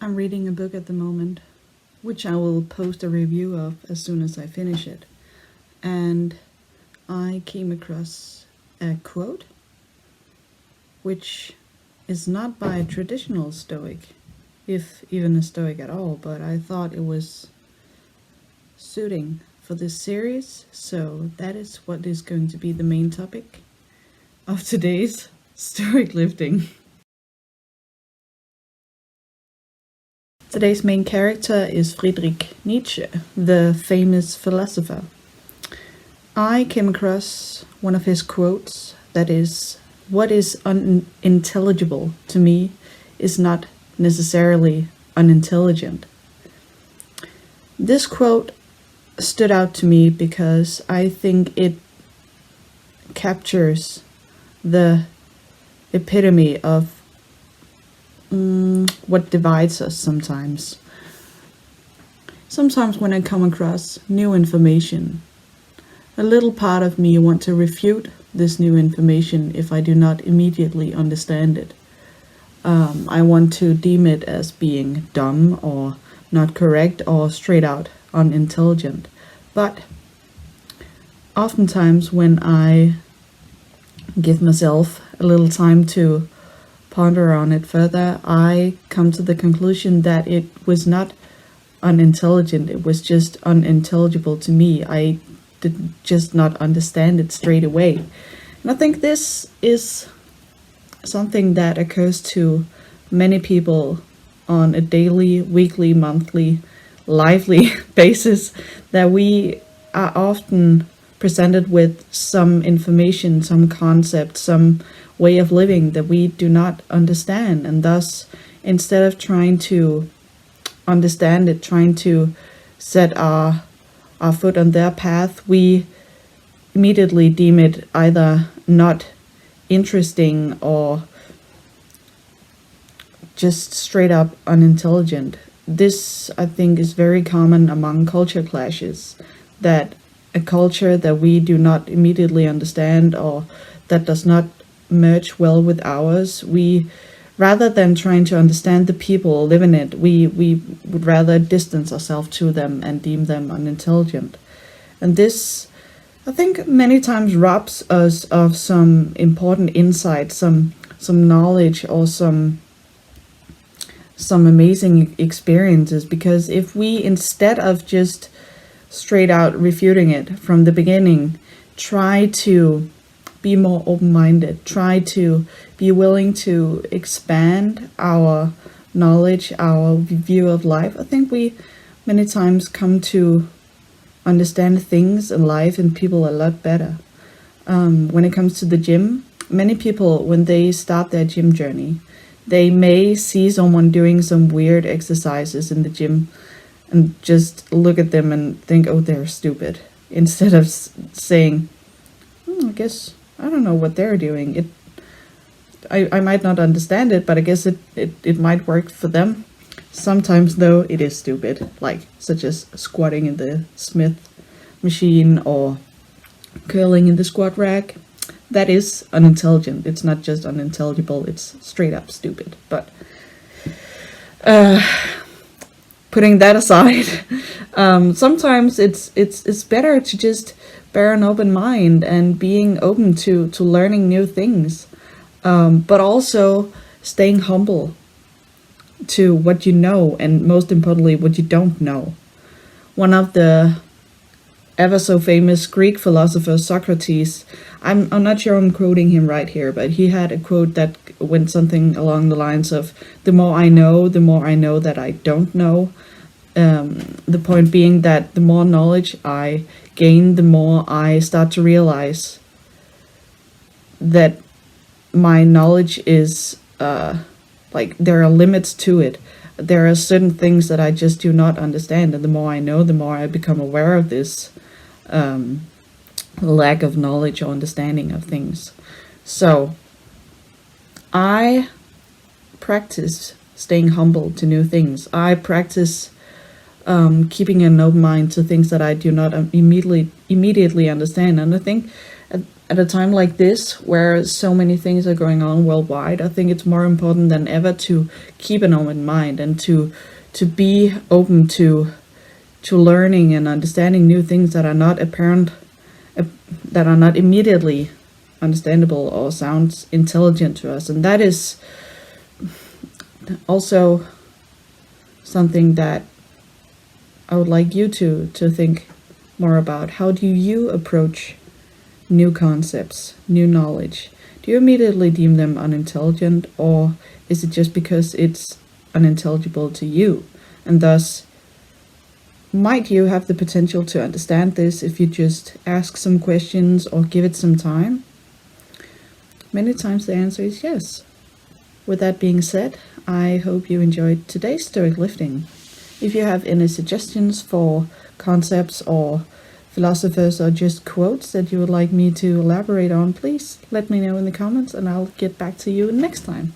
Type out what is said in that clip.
I'm reading a book at the moment, which I will post a review of as soon as I finish it. And I came across a quote, which is not by a traditional Stoic, if even a Stoic at all, but I thought it was suiting for this series, so that is what is going to be the main topic of today's Stoic Lifting. Today's main character is Friedrich Nietzsche, the famous philosopher. I came across one of his quotes that is, "What is unintelligible to me is not necessarily unintelligent." This quote stood out to me because I think it captures the epitome of what divides us sometimes. Sometimes when I come across new information, a little part of me wants to refute this new information if I do not immediately understand it. I want to deem it as being dumb or not correct or straight out unintelligent. But oftentimes when I give myself a little time to ponder on it further, I come to the conclusion that it was not unintelligent, it was just unintelligible to me. I did just not understand it straight away. And I think this is something that occurs to many people on a daily, weekly, monthly, lively basis, that we are often presented with some information, some concept, some way of living that we do not understand, and thus instead of trying to understand it, trying to set our foot on their path, we immediately deem it either not interesting or just straight up unintelligent. This, I think, is very common among culture clashes, that a culture that we do not immediately understand or that does not merge well with ours, we, rather than trying to understand the people live in it, we would rather distance ourselves to them and deem them unintelligent. And this, I think, many times robs us of some important insight, some knowledge, or some amazing experiences, because if we, instead of just straight out refuting it from the beginning, try to be more open-minded, try to be willing to expand our knowledge, our view of life, I think we many times come to understand things and life and people a lot better. When it comes to the gym, many people, when they start their gym journey, they may see someone doing some weird exercises in the gym and just look at them and think, oh, they're stupid, instead of saying, I guess I don't know what they're doing. I might not understand it, but I guess it might work for them. Sometimes, though, it is stupid, like such as squatting in the Smith machine or curling in the squat rack. That is unintelligent. It's not just unintelligible, it's straight up stupid. But putting that aside, sometimes it's better to just bear an open mind and being open to learning new things, but also staying humble to what you know, and most importantly, what you don't know. One of the ever so famous Greek philosophers, Socrates, I'm not sure I'm quoting him right here, but he had a quote that went something along the lines of, the more I know that I don't know. The point being that the more knowledge I gain, the more I start to realize that my knowledge is like there are limits to it. There are certain things that I just do not understand, and the more I know, the more I become aware of this lack of knowledge or understanding of things. So I practice staying humble to new things. I practice keeping an open mind to things that I do not immediately understand. And I think at a time like this, where so many things are going on worldwide, I think it's more important than ever to keep an open mind and to be open to learning and understanding new things that are not apparent, that are not immediately understandable or sounds intelligent to us. And that is also something that I would like you to think more about. How do you approach new concepts, new knowledge? Do you immediately deem them unintelligent, or is it just because it's unintelligible to you? And thus, might you have the potential to understand this if you just ask some questions or give it some time? Many times the answer is yes. With that being said, I hope you enjoyed today's Stoic Lifting. If you have any suggestions for concepts or philosophers or just quotes that you would like me to elaborate on, please let me know in the comments and I'll get back to you next time.